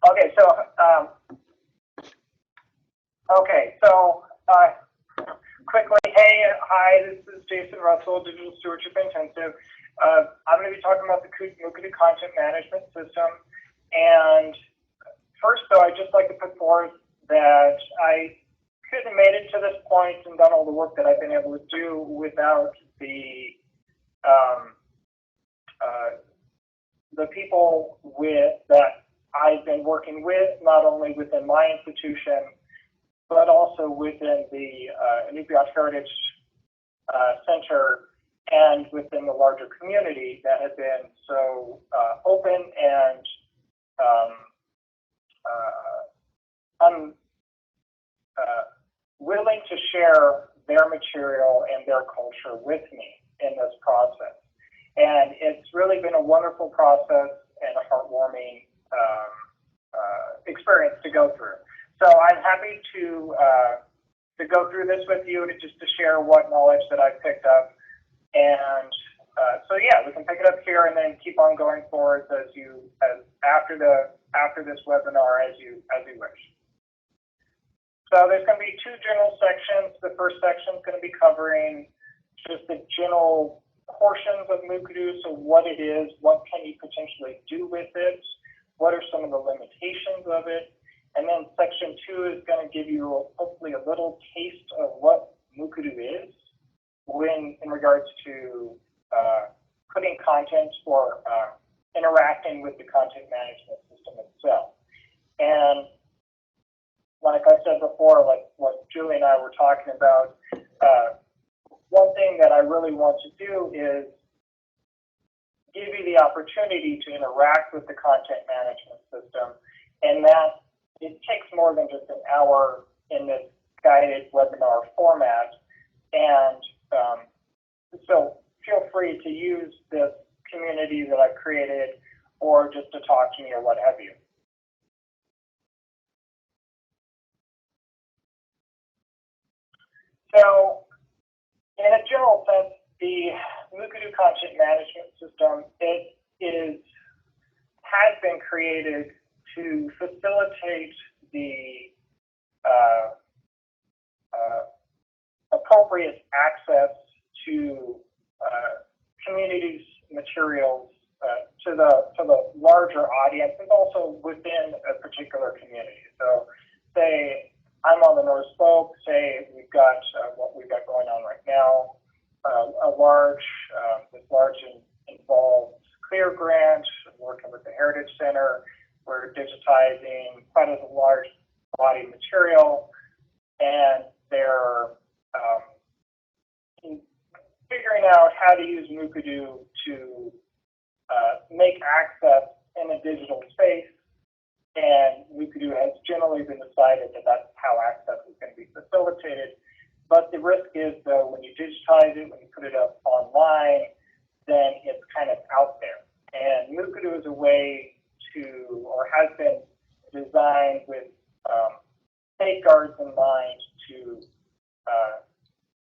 Okay, so quickly, hey, hi, this is Jason Russell, Digital Stewardship Intensive. I'm going to be talking about the Mukurtu content management system. And first, though, I'd just like to put forth that I couldn't have made it to this point and done all the work that I've been able to do without the people that I've been working with, not only within my institution, but also within the Inupiat Heritage Center and within the larger community that have been so open and willing to share their material and their culture with me in this process. And it's really been a wonderful process and a heartwarming experience to go through. So I'm happy to go through this with you, just to share what knowledge that I've picked up. And so yeah, we can pick it up here and then keep on going forward after this webinar as you wish. So there's going to be two general sections. The first section is going to be covering just the general portions of Mukurtu, so what it is, what can you potentially do with it, what are some of the limitations of it, and then section 2 is going to give you hopefully a little taste of what Mukurtu is in regards to putting content or interacting with the content management system itself. And like I said before, like what Julie and I were talking about, one thing that I really want to do is give you the opportunity to interact with the content management system, and that it takes more than just an hour in this guided webinar format. And so feel free to use this community that I've created or just to talk to me or what have you. So in a general sense, the Mukurtu content management system, has been created to facilitate the appropriate access to communities' materials to the larger audience, and also within a particular community. So say I'm on the North Slope, say we've got what we've got going on right now, this large involved CLEAR grant, working with the Heritage Center. We're digitizing quite a large body of material, and they're figuring out how to use Mukurtu to make access in a digital space. And Mukurtu has generally been decided that that's how access is going to be facilitated. But the risk is, though, when you digitize it, when you put it up online, then it's kind of out there. And Mukurtu is a way to, or has been designed with safeguards in mind to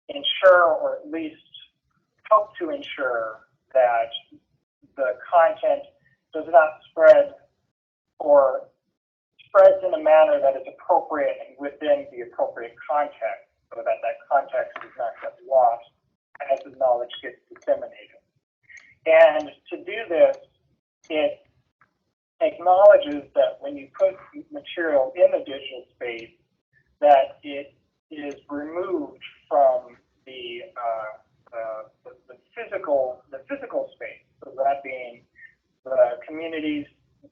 ensure, or at least help to ensure, that the content does not spread or spreads in a manner that is appropriate and within the appropriate context, so that that context does not get lost as the knowledge gets disseminated. And to do this, it acknowledges that when you put material in the digital space, that it is removed from the physical space. So that being the communities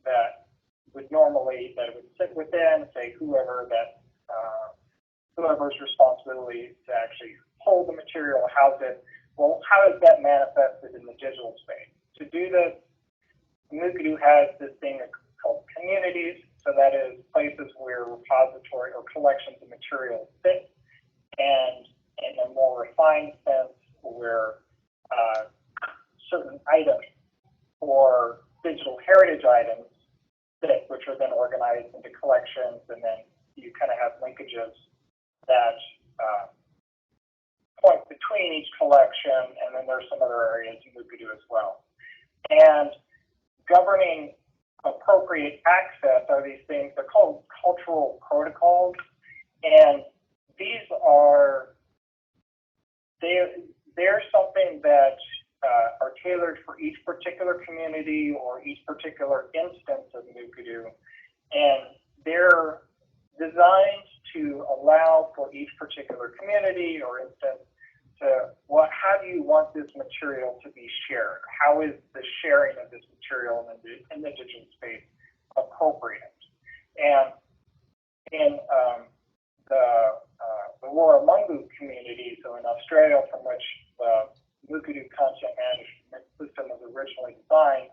that would sit within, say whoever's responsibility to actually hold the material, house it. Well, how is that manifested in the digital space? To do this, Mukurtu has this thing called communities. So that is places where repository or collections of materials sit, and in a more refined sense, where certain items or digital heritage items sit, which are then organized into collections, and then you kind of have linkages that point between each collection, and then there's some other areas in Mukurtu as well. And governing appropriate access are these things cultural protocols, and these are they're something that are tailored for each particular community or each particular instance of Mukurtu, and they're designed to allow for each particular community or instance to how do you want this material to be shared? How is the sharing of this material in the digital space appropriate? And in the Warramungu community, so in Australia, from which the Mukurtu content management system was originally designed,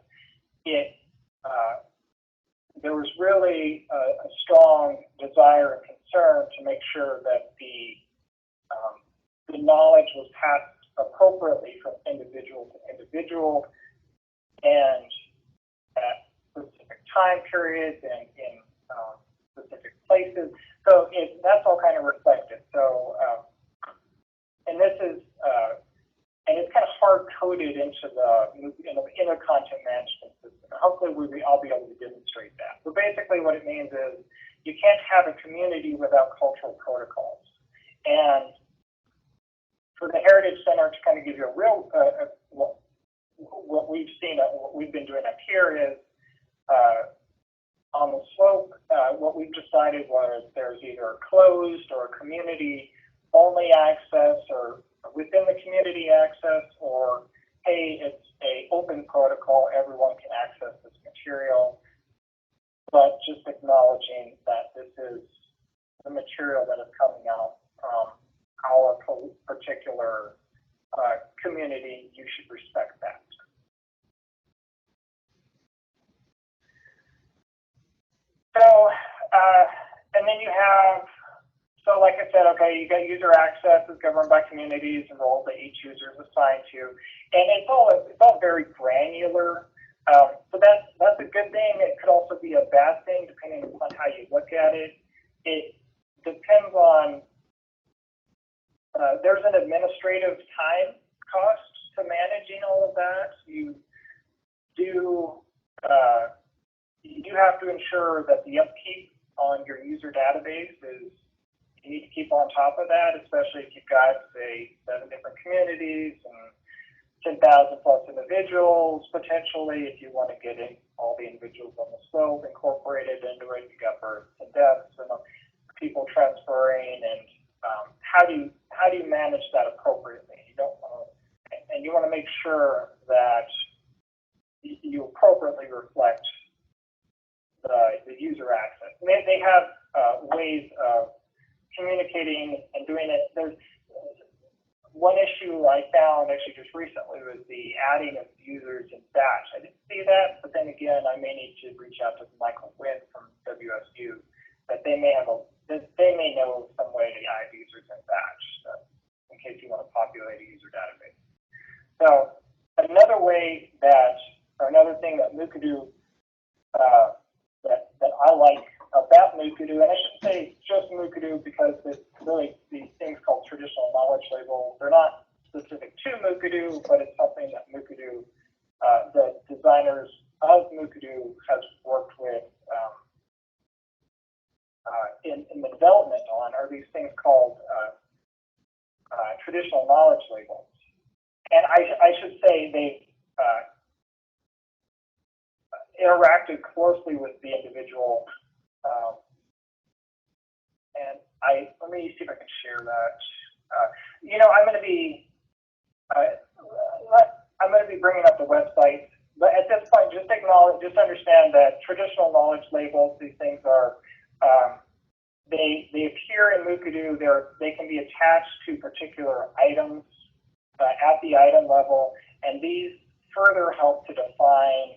there was really a strong desire and concern to make sure that the knowledge was passed appropriately from individual to individual and at specific time periods and in specific places. So that's all kind of reflected. So, and this is, and it's kind of hard coded into the inner content management system. Hopefully, I'll be able to demonstrate that. So basically, what it means is you can't have a community without cultural protocols. And for the Heritage Center to kind of give you a real what we've seen, what we've been doing up here is on the slope. What we've decided was there's either closed or community only access, or within the community access, or hey, it's a open protocol, everyone can access this material, but just acknowledging that this is the material that is coming out from our particular community. You should respect that. So, and then you have, so like I said, okay, you got user access is governed by communities and roles that each user is assigned to, and it's all very granular. So that's a good thing. It could also be a bad thing depending upon how you look at it. It depends on. There's an administrative time cost to managing all of that. You do have to ensure that the upkeep on your user database is. You need to keep on top of that, especially if you've got, say, 7 different communities and 10,000 plus individuals potentially. If you want to get in all the individuals on the slope incorporated into it, you got births and deaths and people transferring, and how do you manage that appropriately? You don't want to, and you want to make sure that you appropriately reflect the user access. And they have ways of communicating and doing it. There's one issue I found actually just recently was the adding of users in batch. I didn't see that, but then again, I may need to reach out to Michael Wynn from WSU that they may know of some way to add users in batch, in case you want to populate a user database. So another way or another thing that Mukurtu that I like about Mukurtu, and I shouldn't say just Mukurtu because it's really these things called traditional knowledge labels. They're not specific to Mukurtu, but it's something that Mukurtu, the designers of Mukurtu has worked with in the development on, are these things called traditional knowledge labels. And I should say they interacted closely with the individual. And let me see if I can share that. I'm going to be bringing up the website, but at this point, just understand that traditional knowledge labels, these things are, they appear in Mukurtu. They can be attached to particular items at the item level, and these further help to define.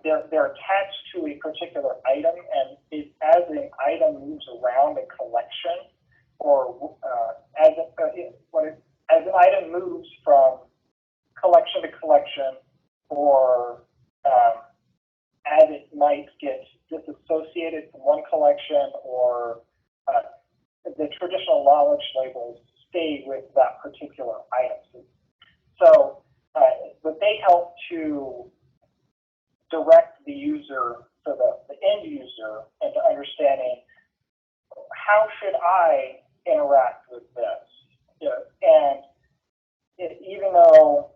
They're attached to a particular item, and as an item moves around a collection, or as an item moves from collection to collection, or as it might get disassociated from one collection, or the traditional knowledge labels stay with that particular item. So, but they help to direct the user, so the end user into understanding how should I interact with this. And even though,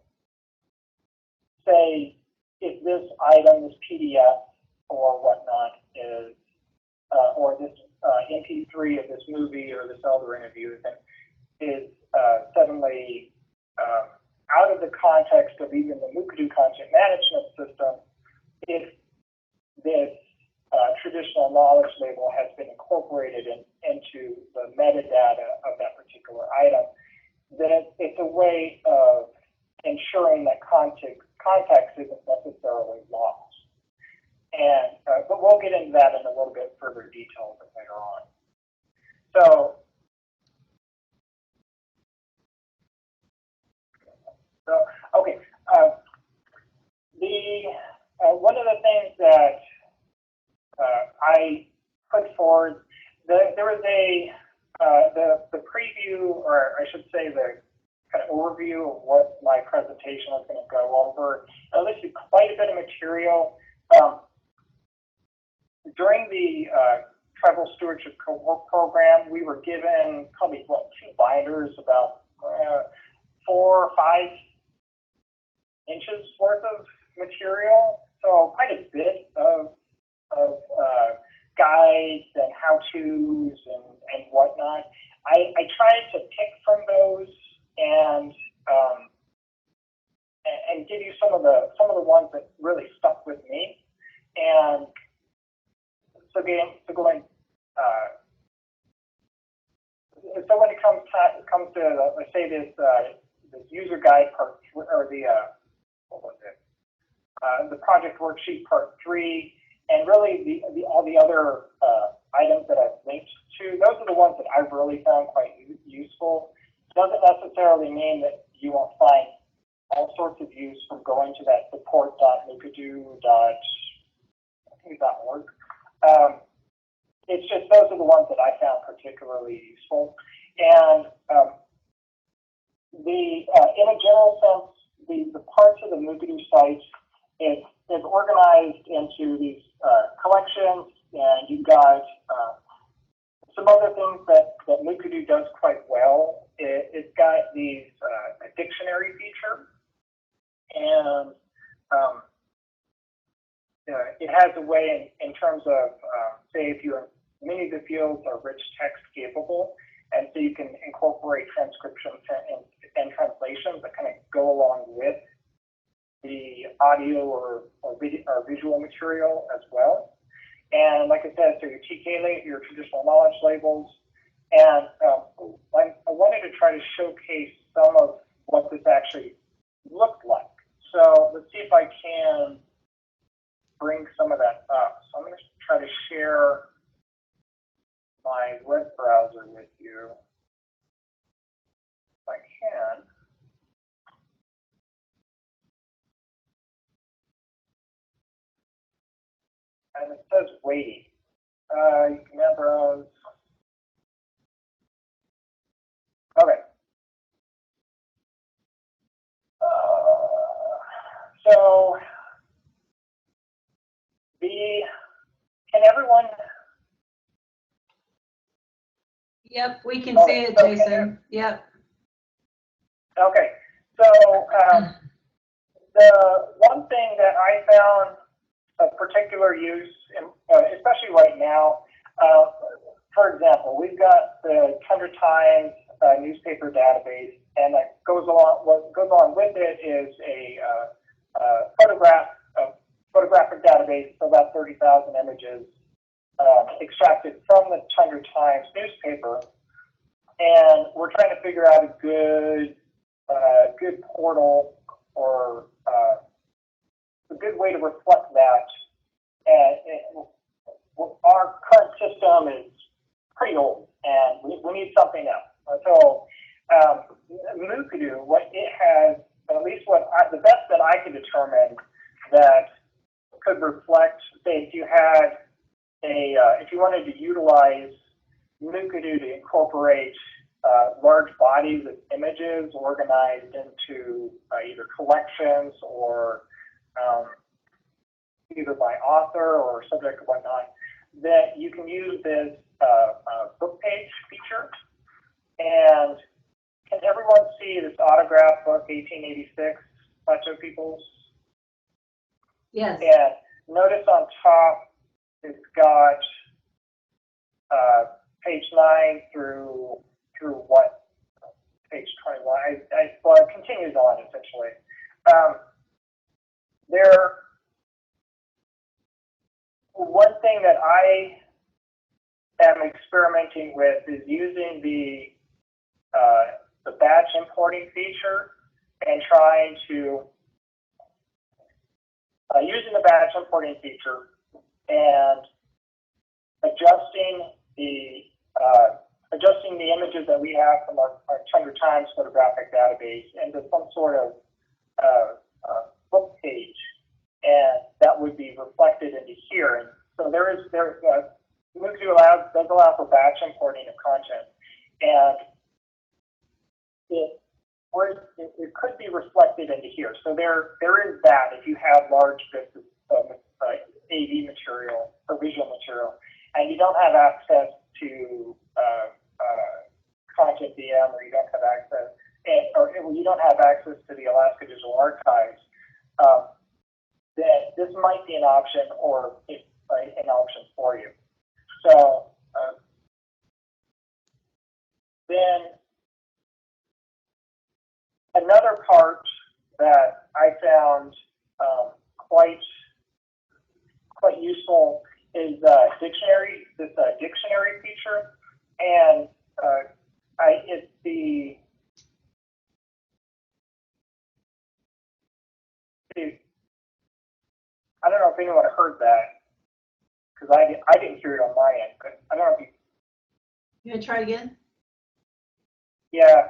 say, if this item, this PDF or whatnot is, or this MP3 of this movie or this elder interview is suddenly out of the context of even the Mukurtu content management system, if this traditional knowledge label has been incorporated into the metadata of that particular item, then it's a way of ensuring that context isn't necessarily lost. And but we'll get into that in a little bit further detail later on. So okay, one of the things that I put forward, there was the preview, or I should say the kind of overview of what my presentation was going to go over. I listed quite a bit of material. During the Tribal Stewardship Cohort Program, we were given probably, 2 binders, about 4 or 5 inches worth of material. So quite a bit of guides and how-tos and whatnot. I tried to pick from those and give you some of the ones that really stuck with me. And so when it comes to let's say this user guide part, or the what was it? The project worksheet part 3, and really all the other items that I've linked to, those are the ones that I've really found quite useful. Doesn't necessarily mean that you won't find all sorts of use from going to that support.mukurtu.org. It's just those are the ones that I found particularly useful. And in a general sense, the parts of the Mukurtu site is organized into these collections, and you've got some other things that Mukurtu does quite well. It's got a dictionary feature, and it has a way in terms of, say, many of the fields are rich text capable, and so you can incorporate transcriptions and translations that kind of go along with the audio or visual material as well. And like I said, so your TK, your traditional knowledge labels, and I wanted to try to showcase some of what this actually looked like. So let's see if I can bring some of that up. So I'm going to try to share my web browser with you if I can. And it says waiting. You can now browse. Okay. So can everyone? Yep, we can see it, Jason. Yep. Okay. So the one thing that I found of particular use, especially right now, for example, we've got the Tundra Times newspaper database, and that what goes along with it is a photographic database, so about 30,000 images extracted from the Tundra Times newspaper, and we're trying to figure out a good portal or a good way to reflect that. And our current system is pretty old, and we need something else. So Mukurtu, what it has, at least the best that I could determine that could reflect, say, if you wanted to utilize Mukurtu to incorporate large bodies of images organized into either collections or either by author or subject or whatnot, that you can use this book page feature. And can everyone see this autograph book, 1886, Plateau Peoples? Yes. And notice on top, it's got page 9 through what? Page 21. Well, it continues on, essentially. One thing that I am experimenting with is using the batch importing feature and trying to using the batch importing feature and adjusting the images that we have from our Tundra Times photographic database into some sort of book page, and that would be reflected into here. And so Mukurtu does allow for batch importing of content, and it could be reflected into here. So there is that if you have large bits of AV material or visual material, and you don't have access to Content VM, or you don't have access, or you don't have access to the Alaska Digital Archives, then this might be an option, or an option for you. So then another part that I found quite useful is dictionary. This dictionary feature, and it's the I don't know if anyone heard that, because I didn't hear it on my end. But I don't know if You want to try again? Yeah.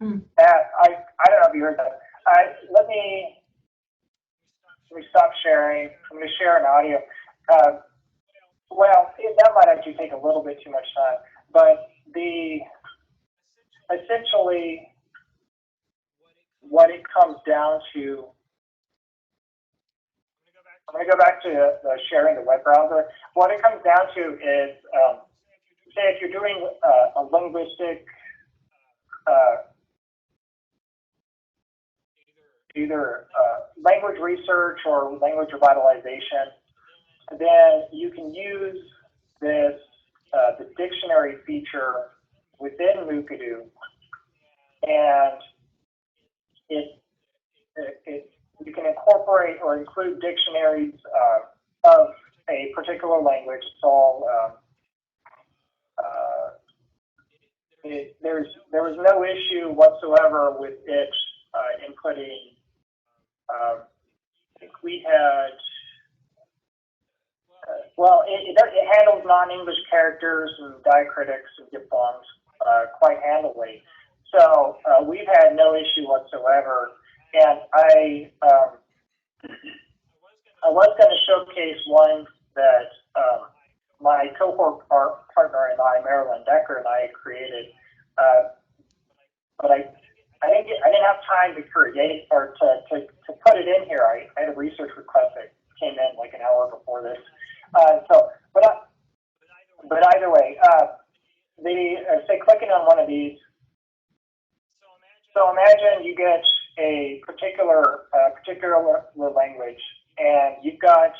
I don't know if you heard that. Let me stop sharing. I'm going to share an audio. That might actually take a little bit too much time, but essentially what it comes down to, I'm going to go back to sharing the web browser. What it comes down to is, say if you're doing a linguistic, either language research or language revitalization, then you can use this the dictionary feature within Mukurtu, and you can incorporate or include dictionaries of a particular language. It's all there was no issue whatsoever with it inputting. I think we had. It handles non-English characters and diacritics and diphthongs quite handily. So we've had no issue whatsoever. And I was going to showcase one that my cohort partner and I, Marilyn Decker, and I created, but I didn't have time to create or to put it in here. I had a research request that came in like an hour before this. But either way, say clicking on one of these. So imagine you get a particular language, and you've got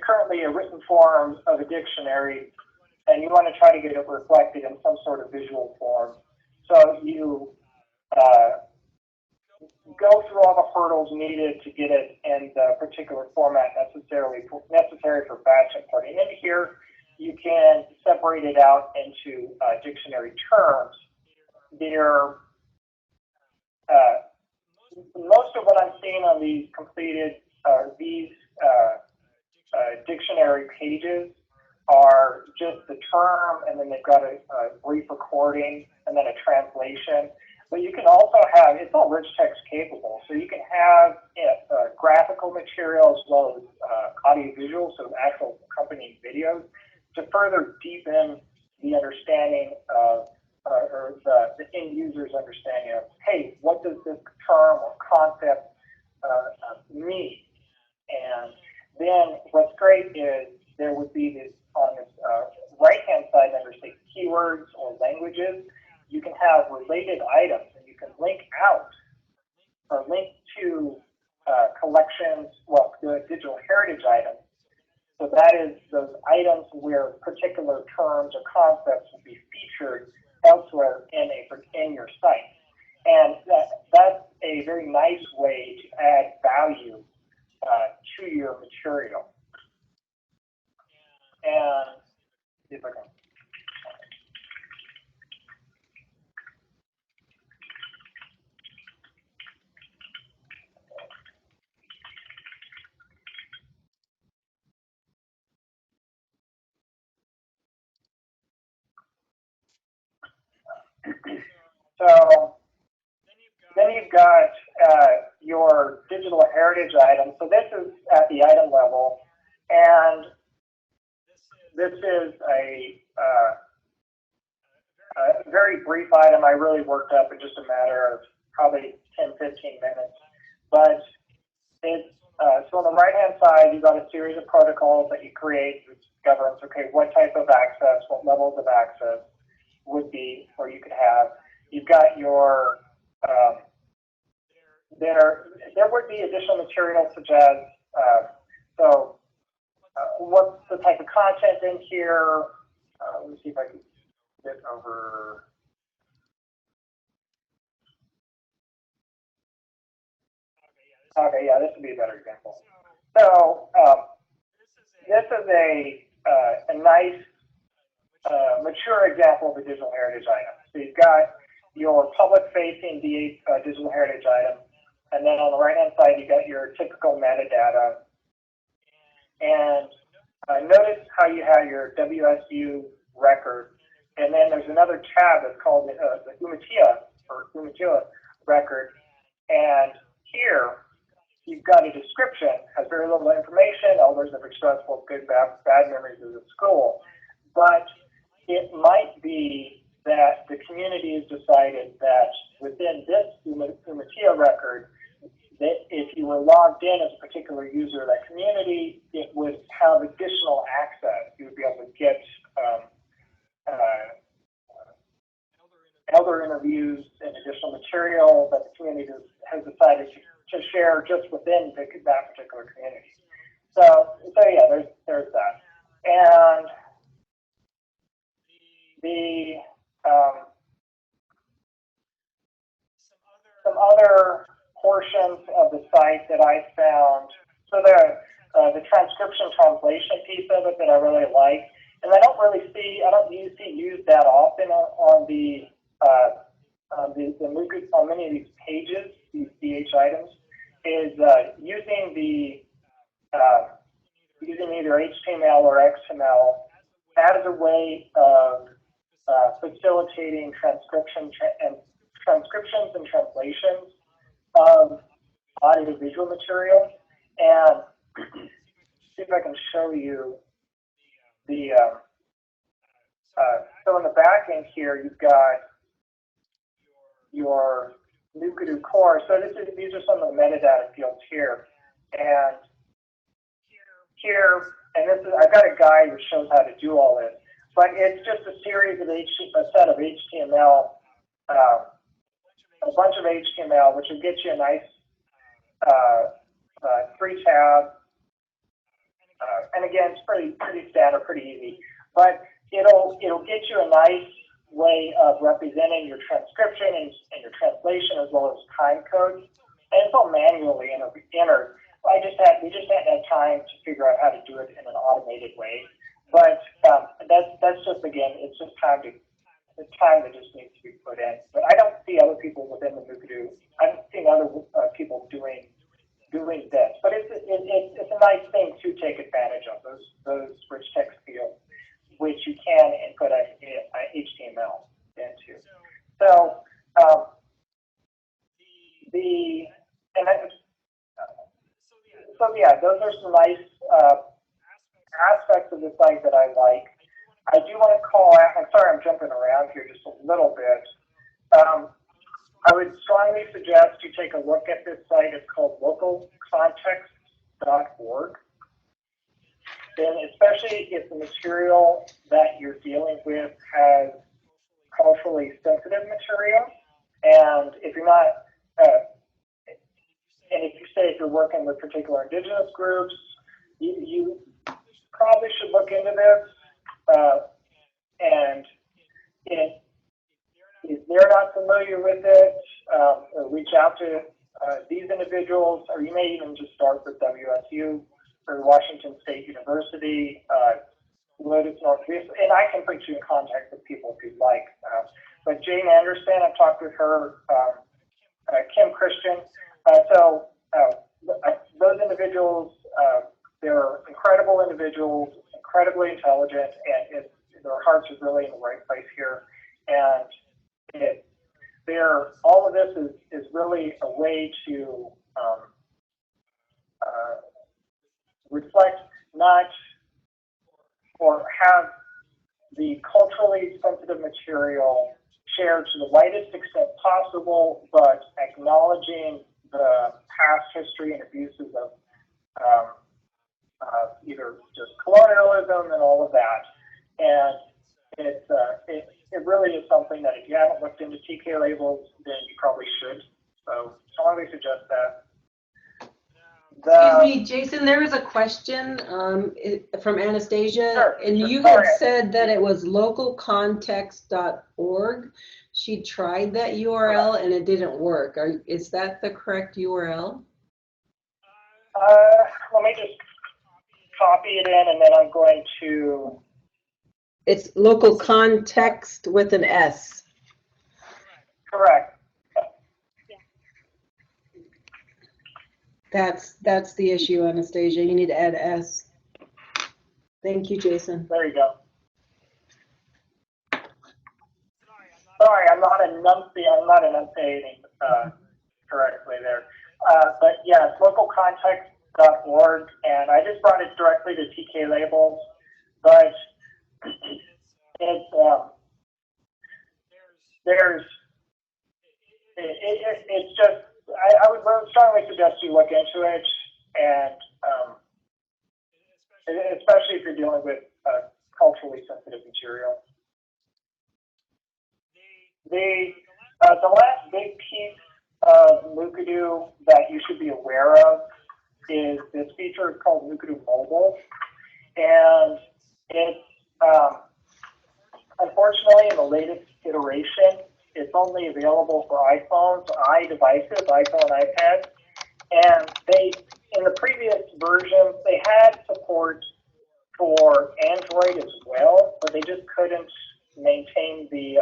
currently a written form of a dictionary, and you want to try to get it reflected in some sort of visual form. So you go through all the hurdles needed to get it in the particular format necessary for batch importing. And here you can separate it out into dictionary terms. Most of what I'm seeing on these completed dictionary pages are just the term, and then they've got a brief recording and then a translation. But you can also have, it's all rich text capable, so you can have graphical material as well as audio-visual, so actual accompanying videos, to further deepen the understanding of or the end user's understanding of, hey, what does this term or concept mean? And then what's great is there would be this on this right-hand side under, say, keywords or languages, you can have related items, and you can link out or link to collections, well, the digital heritage items. So that is those items where particular terms or concepts will be featured elsewhere in your site. And that's a very nice way to add value to your material. And see if I can. So then you've got your digital heritage item. So this is at the item level, and this is a very brief item I really worked up in just a matter of probably 10, 15 minutes. But it's, so on the right-hand side, you've got a series of protocols that you create which governs, okay, what type of access, what levels of access would be, or you could have. You've got your, there would be additional materials such as, what's the type of content in here? Let me see if I can get over. Okay, yeah, this would be a better example. So this is a nice mature example of a digital heritage item. So you've got your public-facing digital heritage item, and then on the right-hand side, you got your typical metadata. And notice how you have your WSU record, and then there's another tab that's called the Umatilla record. And here, you've got a description, has very little information. Elders have expressed both good, bad memories of the school. But it might be that the community has decided that within this Umatilla record, that if you were logged in as a particular user of that community, it would have additional access. You would be able to get elder interviews and additional material that the community has decided to share just within that particular community. So yeah, there's that. And the some other portions of the site that I found. So the transcription translation piece of it that I really like, and I don't see used that often on many of these pages, these DH items, is using either HTML or XML as a way of facilitating transcriptions and translations of audio-visual material. And see if I can show you the, so in the back end here, you've got your Mukurtu core. So these are some of the metadata fields here. And I've got a guide which shows how to do all this, but it's just a series of a set of HTML, a bunch of HTML, which will get you a nice 3-tab, and again, it's pretty standard, pretty easy, but it'll get you a nice way of representing your transcription and your translation as well as time codes, and it's all manually entered. We just hadn't had time to figure out how to do it in an automated way, but that's just, again, it's just time that just needs to be put in. But I don't see other people within the Mukurtu. I haven't seen other people doing this, but it's a nice thing to take advantage of those rich text fields, which you can input HTML into. So so yeah, those are some nice aspects of the site that I like. I do want to call out, I'm sorry I'm jumping around here just a little bit. I would strongly suggest you take a look at this site. It's called localcontext.org. Then especially if the material that you're dealing with has culturally sensitive material, and if you're not, and if you say if you're working with particular indigenous groups, you probably should look into this. And if they're not familiar with it, or reach out to these individuals, or you may even just start with WSU or Washington State University, Lotus Northwest, and I can put you in contact with people if you'd like. But Jane Anderson, I've talked with her, Kim Christian. Those individuals, they're incredible individuals, incredibly intelligent, and their hearts are really in the right place here. And all of this is really a way to reflect not or have the culturally sensitive material shared to the widest extent possible, but acknowledging the past history and abuses of either just colonialism and all of that. And it really is something that if you haven't looked into TK labels, then you probably should. So strongly suggest that. Excuse me, Jason, there was a question from Anastasia, sure, and you had said that it was localcontext.org. She tried that URL and it didn't work. Is that the correct URL? Let me just copy it in, and then I'm going to... It's localcontext with an S. Correct. That's the issue, Anastasia. You need to add S. Thank you, Jason. There you go. Sorry, I'm not enunciating correctly there. But yeah, it's localcontext.org, and I just brought it directly to TK labels, but it's it's just, I would strongly suggest you look into it, and especially if you're dealing with culturally sensitive material. The last big piece of Mukurtu that you should be aware of is this feature called Mukurtu Mobile, and it's unfortunately in the latest iteration, it's only available for iPhones, iDevices, iPhone, iPad, and in the previous versions, they had support for Android as well, but they just couldn't maintain the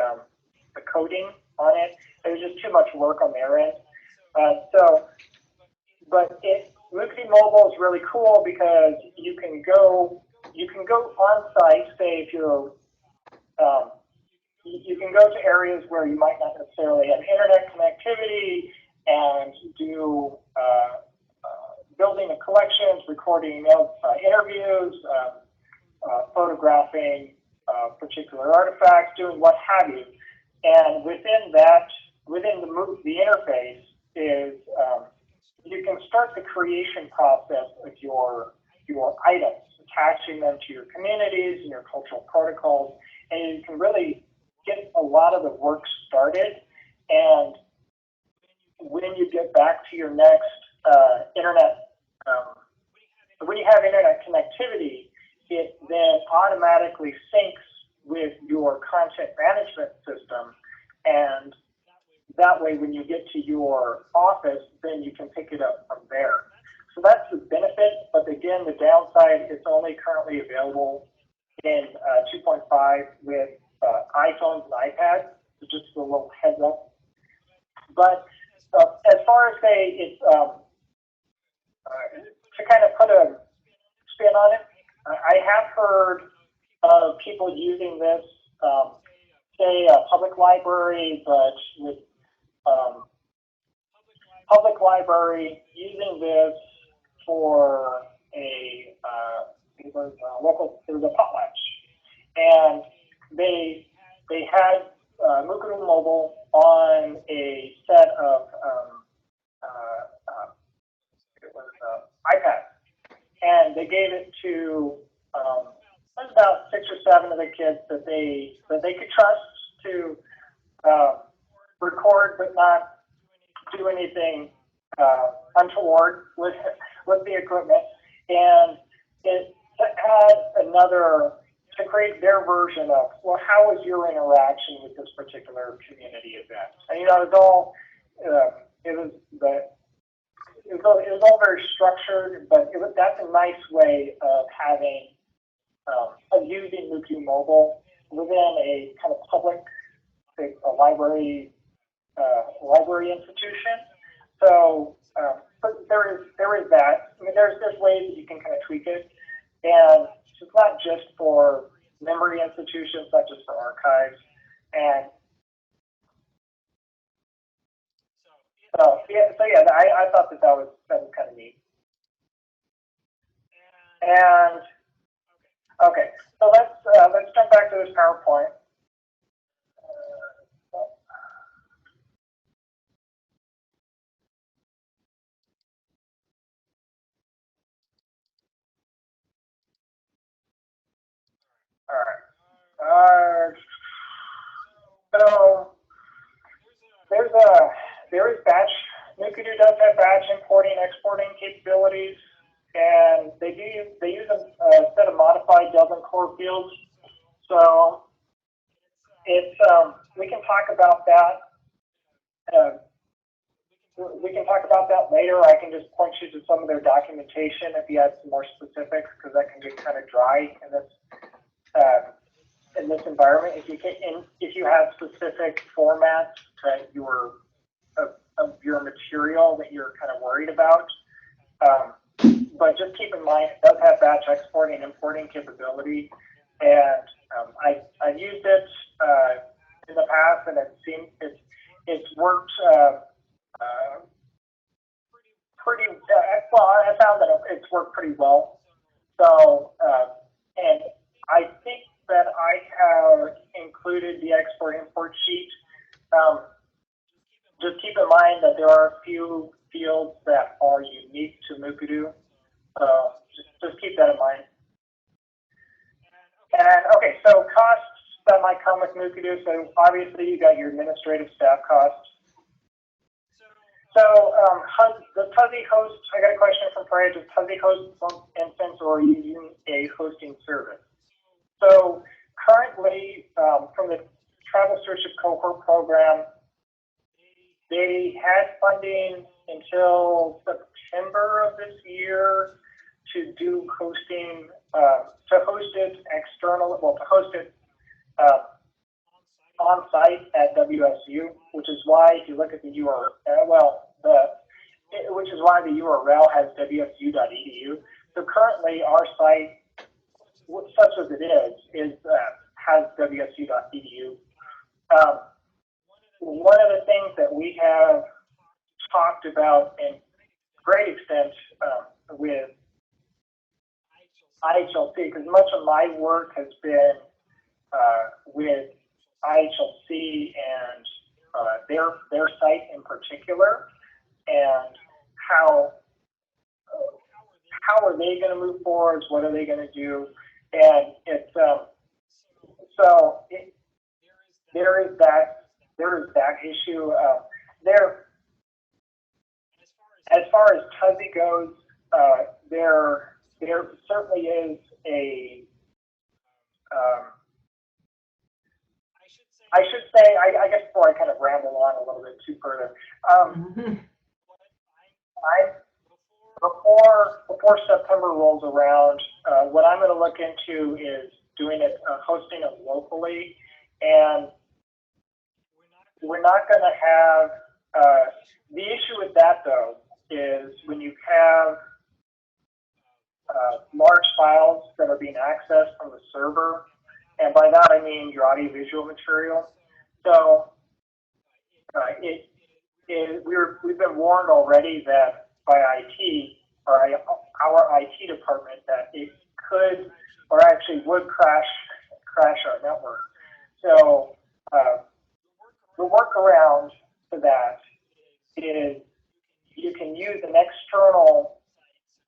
coding on it. There was just too much work on their end. Mukurtu Mobile is really cool because you can go on site, say if you're you can go to areas where you might not necessarily have internet connectivity and do building of collections, recording interviews, photographing particular artifacts, doing what have you. And within the interface is you can start the creation process of your items, attaching them to your communities and your cultural protocols, and you can really get a lot of the work started. And when you get back to your next when you have internet connectivity, it then automatically syncs with your content management system, and that way when you get to your office, then you can pick it up from there. So that's the benefit, but again, the downside, it's only currently available in 2.5 with iPhones and iPads, so just a little heads up. But as far as say it's to kind of put a spin on it, I have heard of people using this, say a public library, but with public library using this for there was a potlatch, and they had Mukurtu Mobile on a set of it was iPad, and they gave it to about 6 or 7 of the kids that they could trust to record, but not do anything untoward with the equipment, and it had another to create their version of, well, how was your interaction with this particular community event? And it was all it was all very structured, but that's a nice way of having of using Mukurtu Mobile within a kind of public, a library institution. So there is that. I mean, there's ways that you can kind of tweak it, and it's not just for memory institutions, not just for archives. And so yeah, I thought that was kind of neat. And okay, so let's jump back to this PowerPoint. All right. So there is batch. Mukurtu does have batch importing, exporting capabilities, and they use a set of modified Delta core fields. So it's we can talk about that. We can talk about that later. I can just point you to some of their documentation if you have some more specifics, because that can get kind of dry in this environment. If you have specific formats that of your material that you're kind of worried about, but just keep in mind it does have batch exporting and importing capability, and I've used it in the past, and it's worked pretty well. I found that it's worked pretty well. So and I think that I have included the export-import sheet. Just keep in mind that there are a few fields that are unique to Mukurtu. Just keep that in mind. And okay, so costs that might come with Mukurtu. So obviously you got your administrative staff costs. So the Fuzzy host, I got a question from Freya. Does Fuzzy host some instance, or are you using a hosting service? So currently, from the Travel Stewardship Cohort Program, they had funding until September of this year to do hosting, to host it on site at WSU, which is why if you look at the URL, which is why the URL has wsu.edu. So currently, our site, such as it is has wsu.edu. One of the things that we have talked about in great extent with IHLC, because much of my work has been with IHLC and their site in particular, and how are they going to move forward? What are they going to do? And it's there is that issue. There, as far as Tuzzy goes, there certainly is a. I should say, I guess before I kind of ramble on a little bit too further, before September rolls around, what I'm going to look into is doing it, hosting it locally, and we're not going to have, the issue with that though, is when you have large files that are being accessed from the server, and by that I mean your audiovisual material. So we've been warned already that by IT, or our IT department, that it could, or actually would crash crash our network. So the workaround to that is you can use an external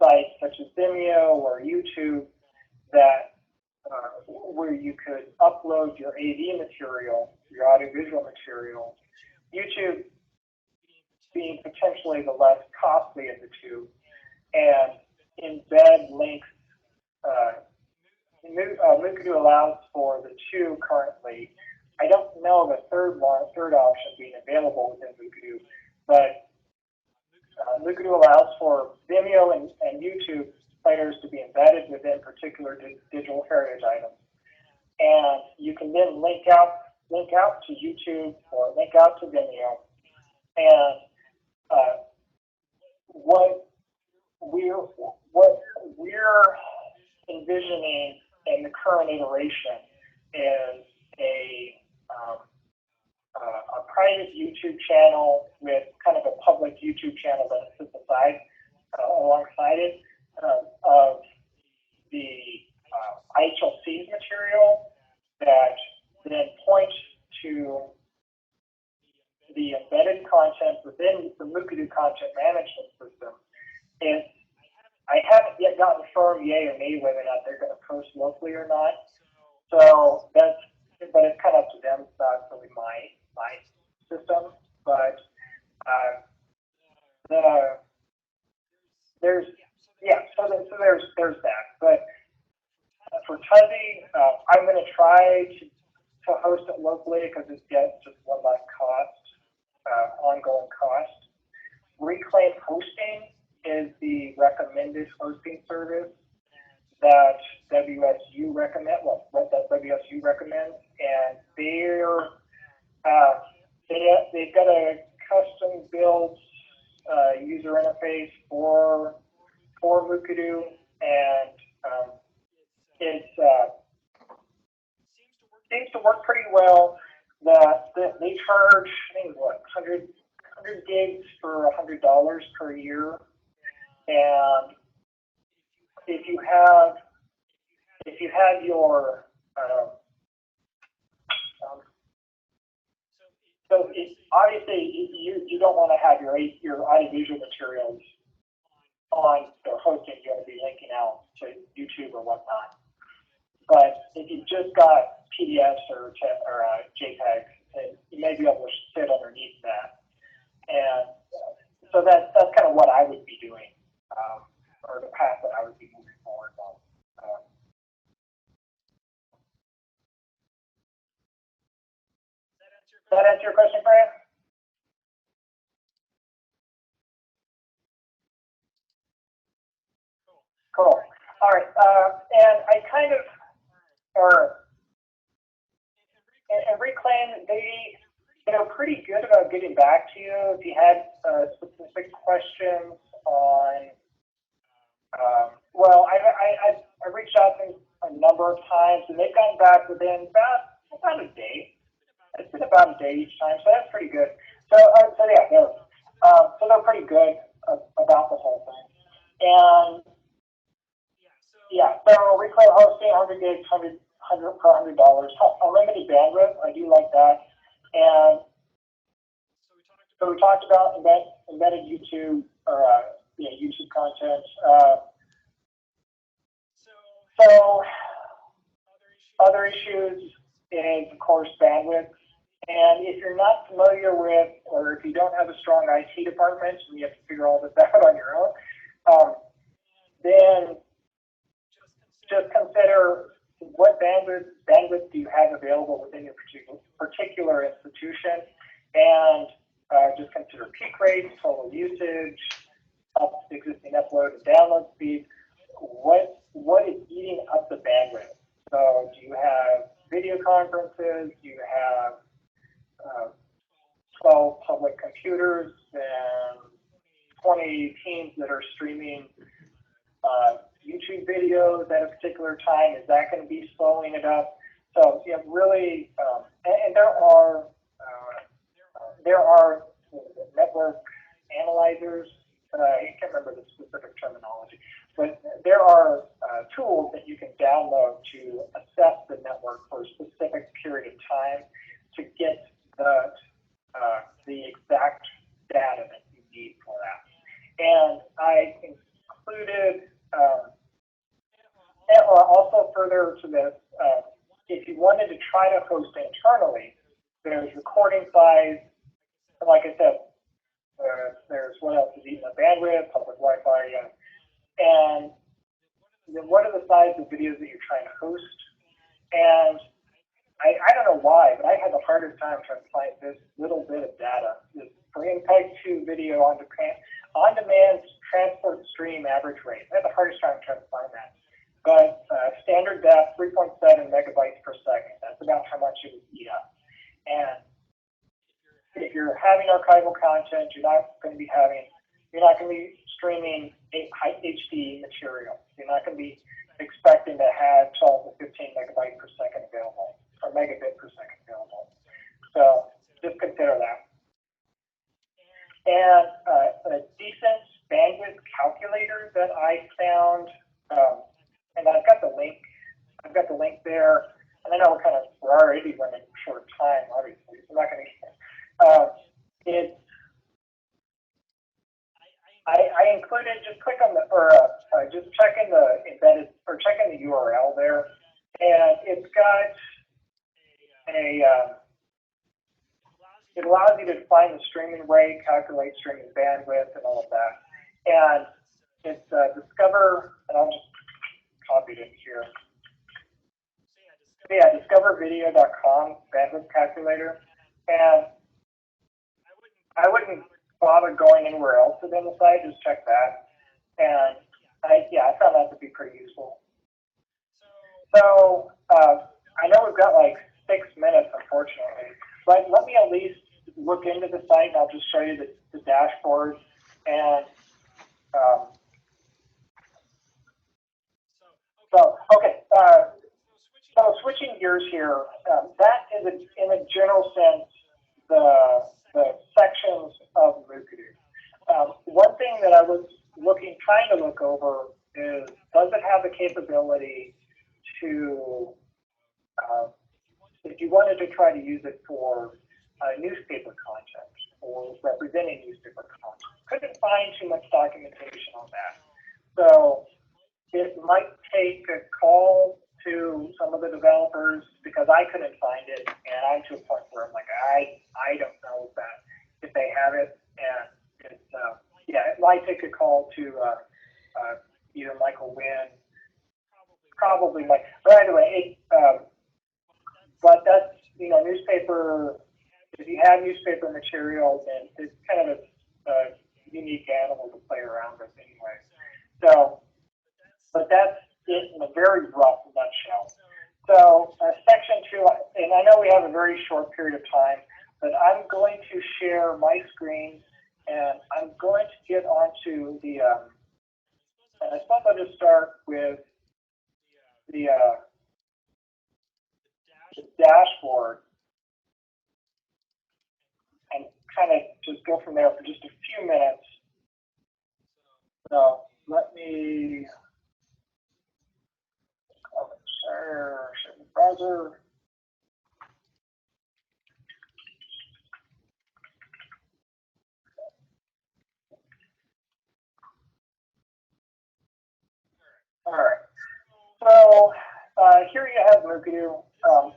site such as Vimeo or YouTube that where you could upload your AV material, your audiovisual material. YouTube being potentially the less costly of the two, and embed links. Mukurtu allows for the two currently. I don't know the third option being available within Mukurtu, but Mukurtu allows for Vimeo and YouTube players to be embedded within particular digital heritage items, and you can then link out to YouTube or link out to Vimeo. And what we're envisioning in the current iteration is a private YouTube channel with kind of a public YouTube channel that sits aside alongside it of the IHLC's material that then points to the embedded content within the Mukurtu content management system. And I haven't yet gotten firm yay or nay whether or not they're going to post locally or not. So but it's kind of up to them. It's not really my system. But there's that. But for Tuzzy, I'm going to try to host it locally because it gets just one less cost, ongoing cost. Reclaim Hosting is the recommended hosting service that WSU recommends. Well, what that WSU recommends, and they've got a custom built user interface for Mukurtu, and it seems to work pretty well. They charge, I think, 100 gigs for $100 per year, and if you have your so obviously you don't want to have your audiovisual materials on their hosting. You're going to be linking out to YouTube or whatnot. But if you've just got PDFs or JPEGs, you may be able to sit underneath that. And so that's kind of what I would be doing, or the path that I would be moving forward on. Does that answer your question, Fran? Cool. All right. And I kind of, and Reclaim, they're pretty good about getting back to you if you had specific questions on. Well, I reached out to them a number of times, and they've gotten back within about a day. It's been about a day each time, so that's pretty good. So yeah, so they're pretty good about the whole thing. And yeah, so Reclaim Hosting, 100 gigs, $100 unlimited bandwidth. I do like that. And so we talked about embedded YouTube or YouTube content. So other issues is, of course, bandwidth. And if you're not familiar with, or if you don't have a strong IT department and you have to figure all this out on your own, then just consider what bandwidth do you have available within your particular institution, and just consider peak rates, total usage, existing upload and download speed. What is eating up the bandwidth? So do you have video conferences? Do you have 12 public computers and 20 teams that are streaming YouTube videos at a particular time? Is that going to be slowing it up? So really, and there are network analyzers. I can't remember the specific terminology, but there are tools that you can download to assess the network for a specific period of time to get the exact data that you need for that. And I included, or also further to this, if you wanted to try to host internally, there's recording size, and like I said, there's what else is eating the bandwidth, public Wi-Fi, and then what are the size of videos that you're trying to host? And I don't know why, but I had the hardest time trying to find this little bit of data. This MPEG-2 video on demand transport stream average rate. I had the hardest time trying to find that. But standard depth, 3.7 megabytes per second. That's about how much it would eat up. And if you're having archival content, you're not going to be streaming HD material. You're not going to be expecting to have 12 to 15 megabytes per second available, or megabit per second available. So just consider that. And a decent bandwidth calculator that I found, and I've got the link. I've got the link there. And I know we're already running short time, obviously. So I'm not going to. I included, just click on just check in the embedded, or check in the URL there, and it's got it allows you to find the streaming rate, calculate streaming bandwidth, and all of that. And it's discover, and I'll just copy it in here. So yeah, discovervideo.com bandwidth calculator, and I wouldn't bother going anywhere else within the site, just check that. And I found that to be pretty useful. So I know we've got like 6 minutes, unfortunately, but let me at least look into the site, and I'll just show you the dashboard. And so switching gears here, that is, in a general sense, the sections of Mukurtu. One thing that I was trying to look over is, does it have the capability to, if you wanted to try to use it for newspaper content or representing newspaper content? Couldn't find too much documentation on that. So it might take a call to some of the developers, because I couldn't find it, and I'm to a point where I'm like, I don't know if they have it, and it's it might take a call to either Michael Wynn, probably Mike. But anyway, but that's, newspaper. If you have newspaper material, then it's kind of a unique animal to play around with anyway. So, but that's it in a very rough nutshell. So section 2, and I know we have a very short period of time, but I'm going to share my screen, and I'm going to get onto the, and I suppose I'll just start with the dashboard, and kind of just go from there for just a few minutes. So let me share the browser. All right. So here you have Mukurtu.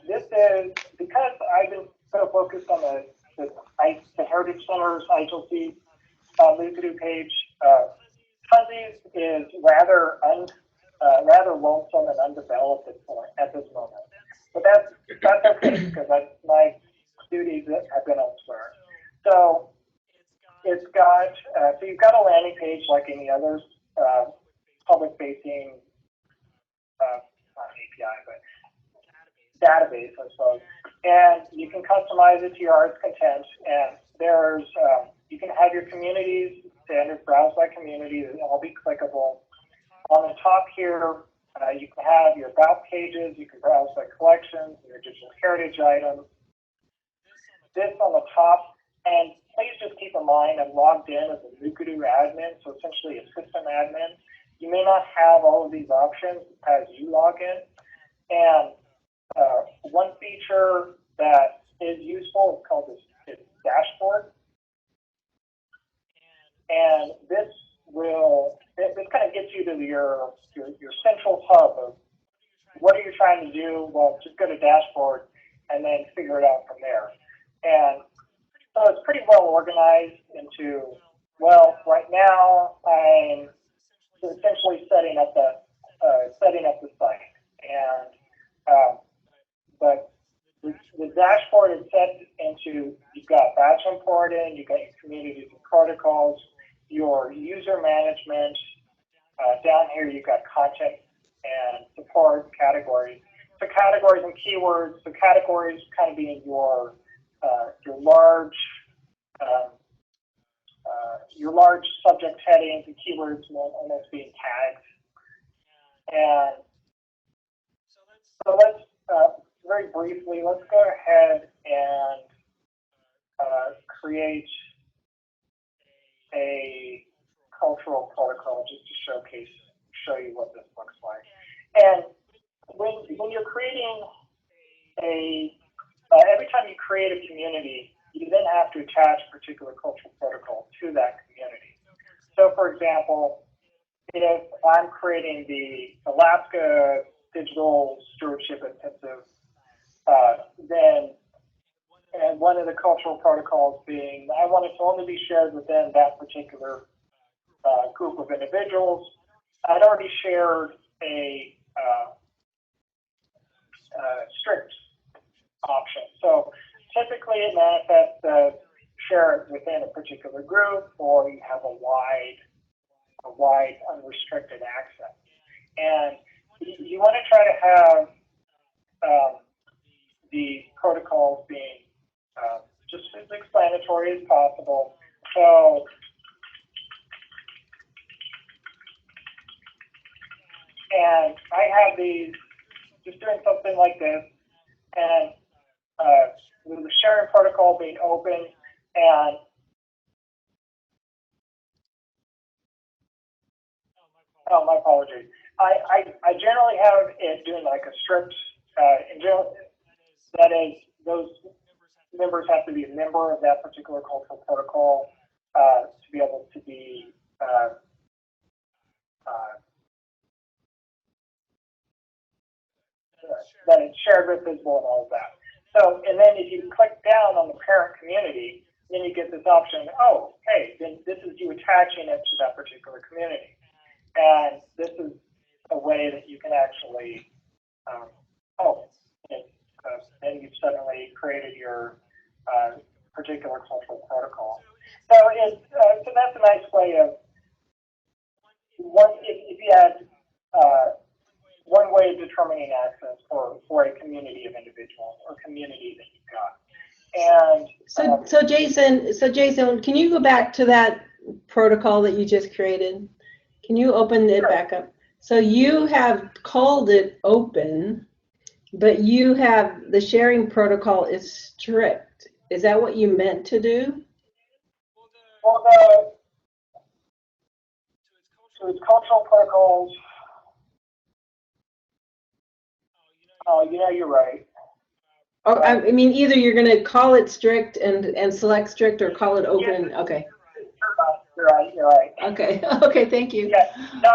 This is, because I've been so focused on the Heritage Center's ITLC Mukurtu page. Fuzzies is rather lonesome and undeveloped at this moment. But that's okay, because my duties have been elsewhere. So it's got, so you've got a landing page like any other public-facing, not API, but database, I suppose. And you can customize it to your art's content. And there's, you can have your communities, standard browse by community, they'll all be clickable. On the top here, you can have your about pages, you can browse by collections, your digital heritage items. This on the top, and please just keep in mind I'm logged in as a Mukurtu admin, so essentially a system admin. you may not have all of these options as you log in. And one feature that is useful is called this dashboard. And this kind of gets you to your central hub of what are you trying to do? Well, just go to dashboard and then figure it out from there. And so it's pretty well organized into, well, right now I'm essentially setting up the site. And but the dashboard is set into, you've got batch importing, you've got your communities and protocols, your user management. Down here you've got content and support categories. So categories and keywords. So categories kind of being your large subject headings, and keywords almost being tags. And so let's very briefly, let's go ahead and create a cultural protocol just to show you what this looks like. And when you're creating every time you create a community, you then have to attach a particular cultural protocol to that community. So for example, if I'm creating the Alaska Digital Stewardship Intensive, then and one of the cultural protocols being, I want it to only be shared within that particular group of individuals. I'd already shared a strict option. So typically it manifests as share it within a particular group, or you have a wide unrestricted access. And you want to try to have the protocols being just as explanatory as possible. So and I have these, just doing something like this, and with the sharing protocol being open, and oh, my apologies. I generally have it doing like a strict, in general, that is, those members have to be a member of that particular cultural protocol to be able to be that it's shared with, visible, and all of that. So, and then if you click down on the parent community, then you get this option, oh, hey, then this is you attaching it to that particular community. And this is a way that you can actually, then you've suddenly created your particular cultural protocol. So so that's a nice way of, if you had one way of determining access for a community of individuals or community that you've got. And so Jason, can you go back to that protocol that you just created? Can you open it back up? So you have called it open, but you have the sharing protocol is strict. Is that what you meant to do? Well, so it's cultural protocols. Oh, you're right. Oh, I mean, either you're going to call it strict and select strict, or call it open. Yeah. Okay. You're right. Okay. Okay. Thank you. Yeah. No,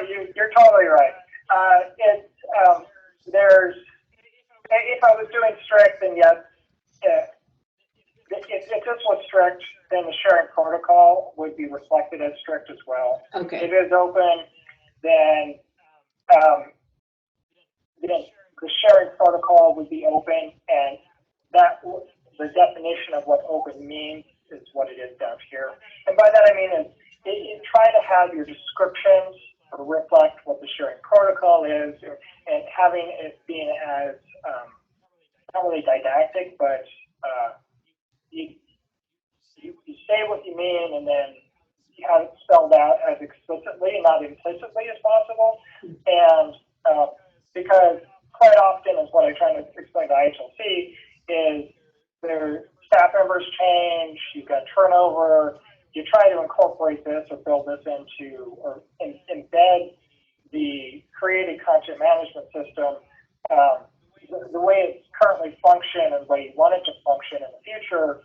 you're totally right. There's, if I was doing strict, then yes. If this was strict, then the sharing protocol would be reflected as strict as well. Okay. If it is open, then the sharing protocol would be open, and that the definition of what open means is what it is down here. And by that I mean is try to have your descriptions reflect what the sharing protocol is, and having it being as not really didactic, but you say what you mean, and then you have it spelled out as explicitly, not implicitly, as possible. And because quite often, is what I try to explain to IHLC, is their staff members change, you've got turnover, you try to incorporate this or build this into, or embed embed the created content management system, the way it's currently functioning and the way you want it to function in the future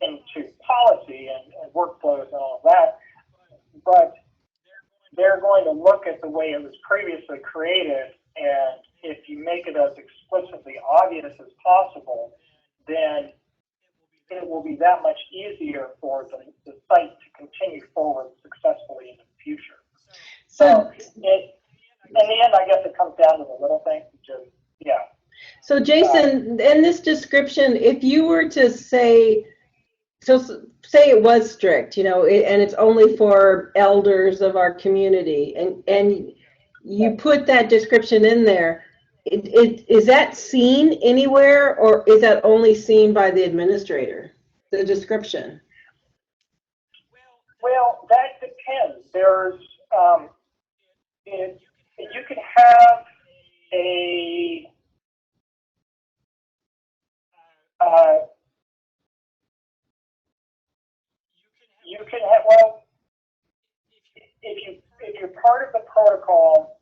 into policy and workflows and all of that. But they're going to look at the way it was previously created, and if you make it as explicitly obvious as possible, then it will be that much easier for the site to continue forward successfully in the future. So in the end, I guess it comes down to the little things, just, yeah. So Jason, in this description, if you were to say, so say it was strict, and it's only for elders of our community, and you put that description in there, is that seen anywhere, or is that only seen by the administrator, the description? Well, that depends. There's, you can have a, you can have, well, if you're part of the protocol,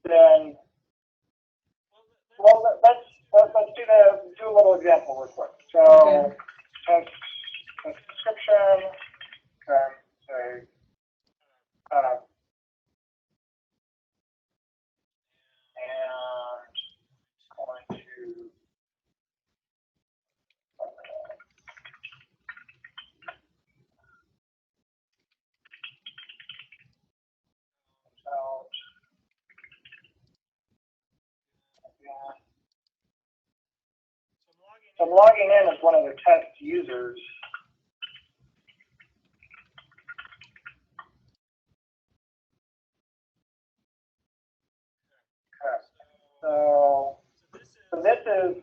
then, well, let's do a little example real quick. So, okay. Description, okay, say, and going to, out. So I'm logging in as one of the test users. Okay. So this is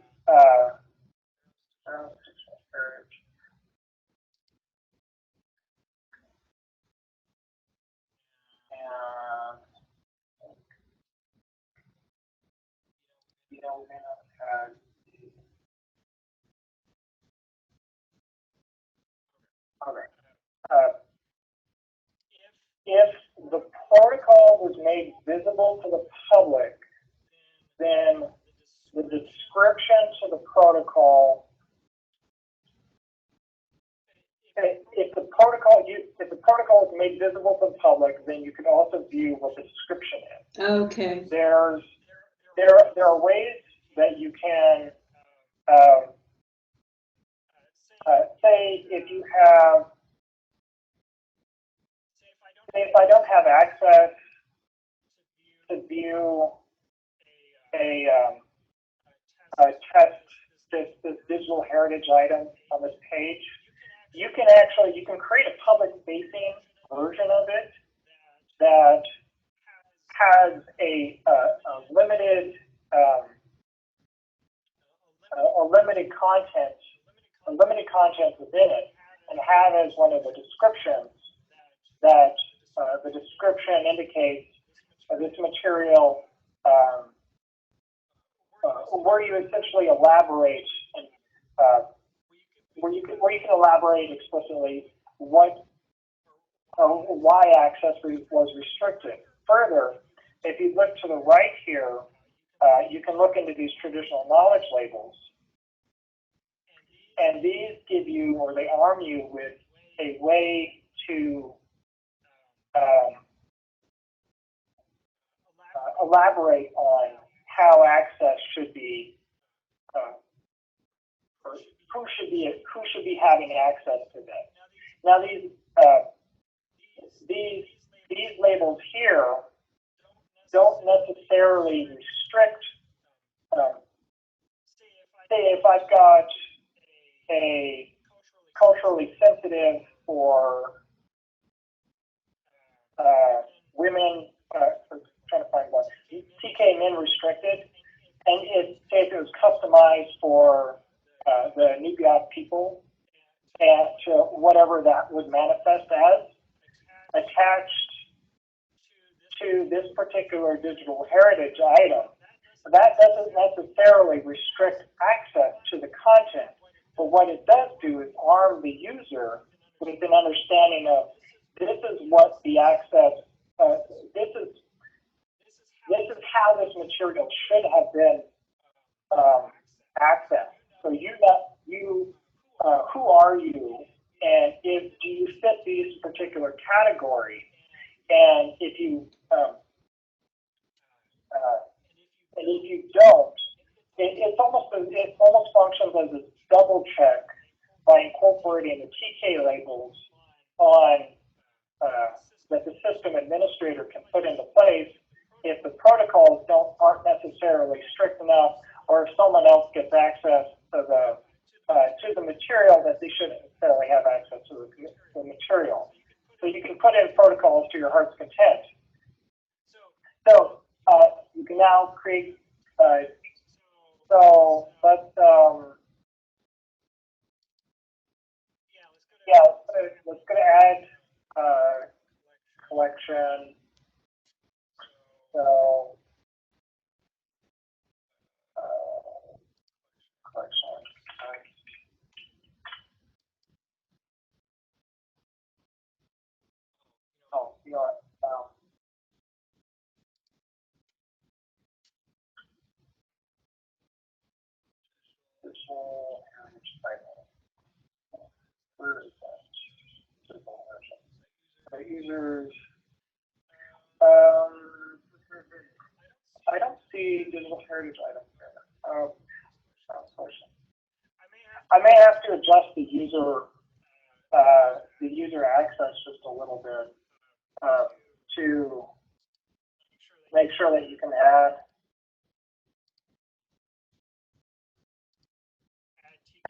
and we may not have okay. If the protocol was made visible to the public, then the description to the protocol, if the protocol is made visible to the public, then you can also view what the description is. Okay. There are ways that you can say if I don't have access to view a test this digital heritage item on this page, you can create a public facing version of it that has a limited content within it, and have as one of the descriptions that the description indicates this material, where you essentially elaborate and where you can elaborate explicitly why access was restricted. Further, if you look to the right here, you can look into these traditional knowledge labels, and these give you, or they arm you with a way to elaborate on how access should be, or who should be having access to this. Now these labels here don't necessarily restrict. Say if I've got a culturally sensitive or women, trying to find one, TK men restricted, and say if it was customized for the Nubian people, and to whatever that would manifest as, attached to this particular digital heritage item, that doesn't necessarily restrict access to the content, but what it does do is arm the user with an understanding of this is what the access this is how this material should have been accessed. So who are you, and do you fit these particular categories? And if you don't, it almost functions as a double check by incorporating the TK labels on that the system administrator can put into place if the protocols aren't necessarily strict enough, or if someone else gets access to the material that they shouldn't necessarily have access to the material. So you can put in protocols to your heart's content. So you can now create. So let's let's go to add collection. So collection. Oh, you know what? Where is that? Users. I don't see digital heritage items there. I may have to adjust the user access just a little bit to make sure that you can add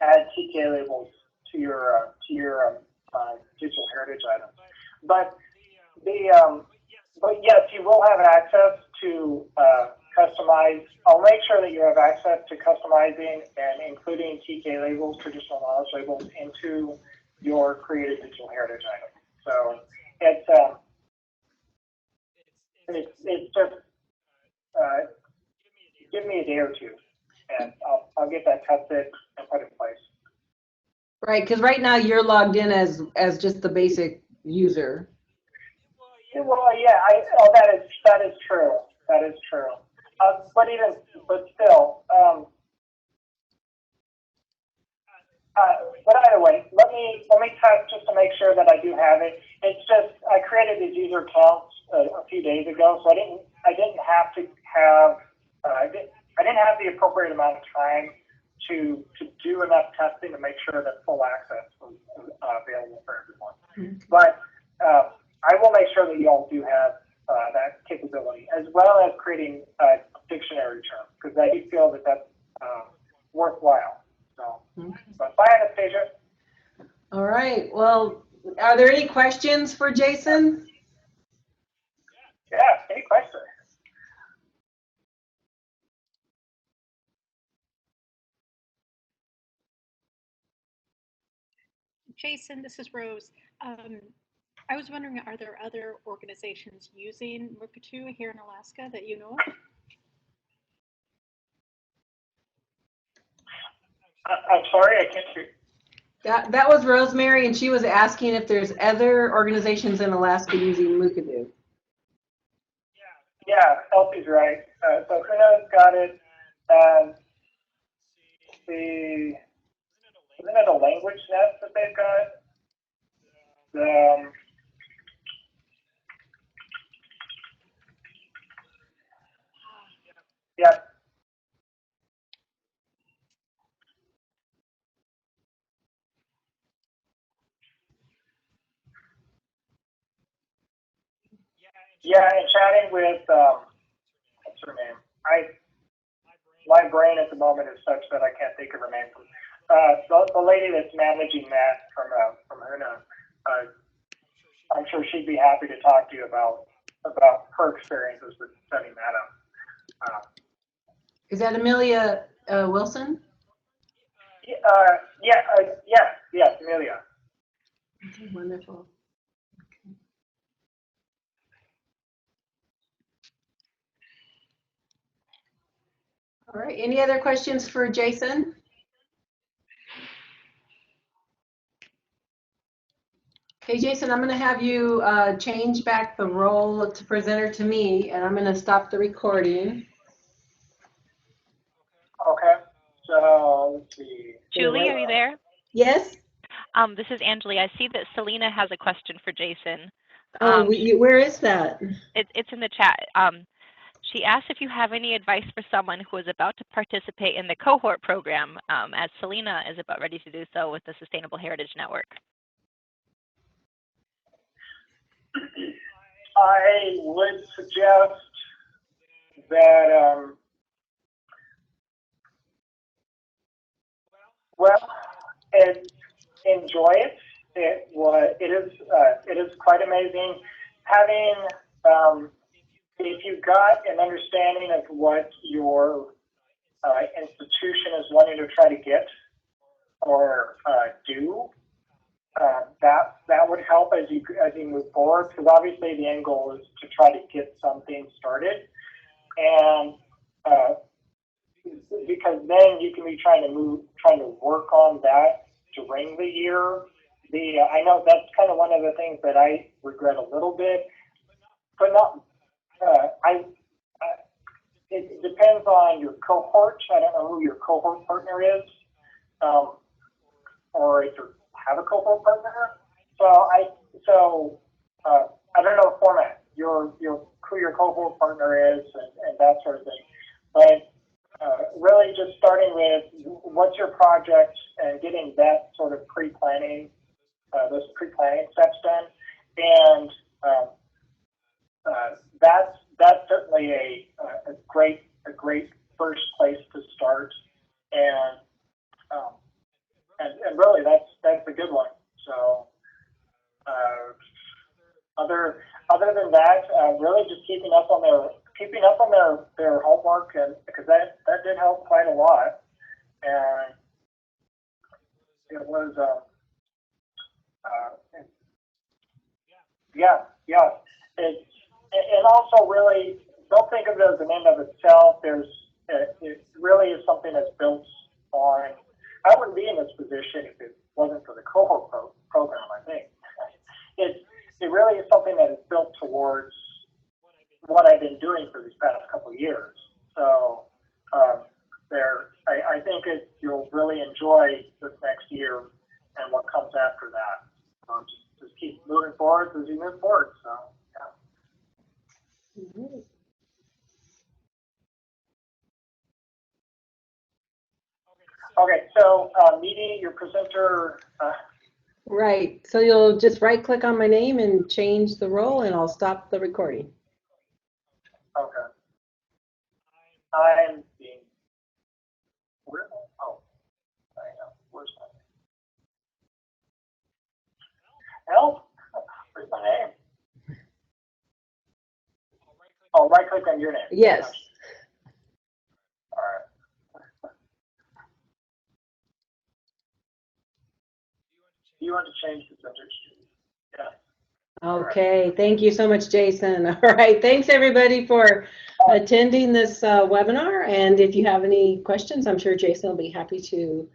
TK labels to your digital heritage items. But yes, you will have access to customize. I'll make sure that you have access to customizing and including TK labels, traditional knowledge labels, into your created digital heritage item. So it's just give me a day or two, and I'll get that tested and put in place. Right, because right now you're logged in as just the basic user. Well, yeah, that is true. That is true. But still. But either way, let me test just to make sure that I do have it. It's just I created these user accounts a few days ago, so I didn't have the appropriate amount of time to do enough testing to make sure that full access was available for everyone. Mm-hmm. But I will make sure that you all do have that capability, as well as creating a dictionary term, because I do feel that that's worthwhile. So, but bye, Anastasia. All right. Well, are there any questions for Jason? Yeah, any questions? Jason, this is Rose. I was wondering, are there other organizations using Mukurtu here in Alaska that you know of? I'm sorry, I can't hear. That was Rosemary, and she was asking if there's other organizations in Alaska using Mukurtu. Yeah, Elsie's right. So Kuna's got it. Isn't it a language nest that they've got? Yeah. Yeah, and chatting with what's her name? My brain at the moment is such that I can't think of her name. The lady that's managing that from Huna, I'm sure she'd be happy to talk to you about her experiences with setting that up. Is that Amelia Wilson? Yes, Amelia. Okay, wonderful. Okay. All right, any other questions for Jason? Hey, Jason, I'm going to have you change back the role to presenter to me, and I'm going to stop the recording. Okay. So let's see. Julie, are you there? Yes? This is Angeli. I see that Selena has a question for Jason. Oh, where is that? It's in the chat. She asked if you have any advice for someone who is about to participate in the cohort program, as Selena is about ready to do so with the Sustainable Heritage Network. I would suggest that, enjoy it. It is quite amazing. Having, if you've got an understanding of what your institution is wanting to try to get or do, that would help as you move forward, because obviously the end goal is to try to get something started, and because then you can be trying to work on that during the year. I know that's kind of one of the things that I regret a little bit, but not. It depends on your cohort. I don't know who your cohort partner is, or if you have a cohort partner. I don't know the format, who your cohort partner is, and that sort of thing. But really, just starting with what's your project and getting that sort of pre-planning, those pre-planning steps done, and that's certainly a great first place to start, and really that's a good one. So other than that, really just keeping up on their homework, and because that did help quite a lot, and it was yeah. And also really don't think of it as an end of itself. It really is something that's built on. I wouldn't be in this position if it wasn't for the cohort program. I think it really is something that is built towards what I've been doing for these past couple of years. So I think you'll really enjoy this next year and what comes after that. Just keep moving forward as you move forward. So yeah. Mm-hmm. Okay, so meeting your presenter. Right. So you'll just right click on my name and change the role, and I'll stop the recording. Okay. I'm being. Oh, I know. Where's my name? Help? Where's my name? Oh, right click on your name. Yes. All right. Do you want to change the subject? Yeah. Okay, right. Thank you so much, Jason. All right, thanks everybody for attending this webinar. And if you have any questions, I'm sure Jason will be happy to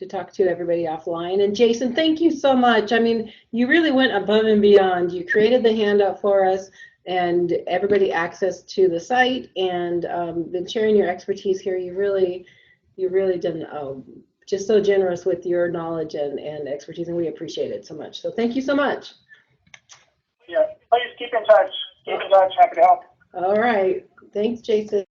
talk to everybody offline. And Jason, thank you so much. I mean, you really went above and beyond. You created the handout for us and everybody access to the site, and been sharing your expertise here. You really done just so generous with your knowledge and expertise, and we appreciate it so much. So thank you so much. Yeah, please keep in touch. Keep in touch. Happy to help. All right. Thanks, Jason.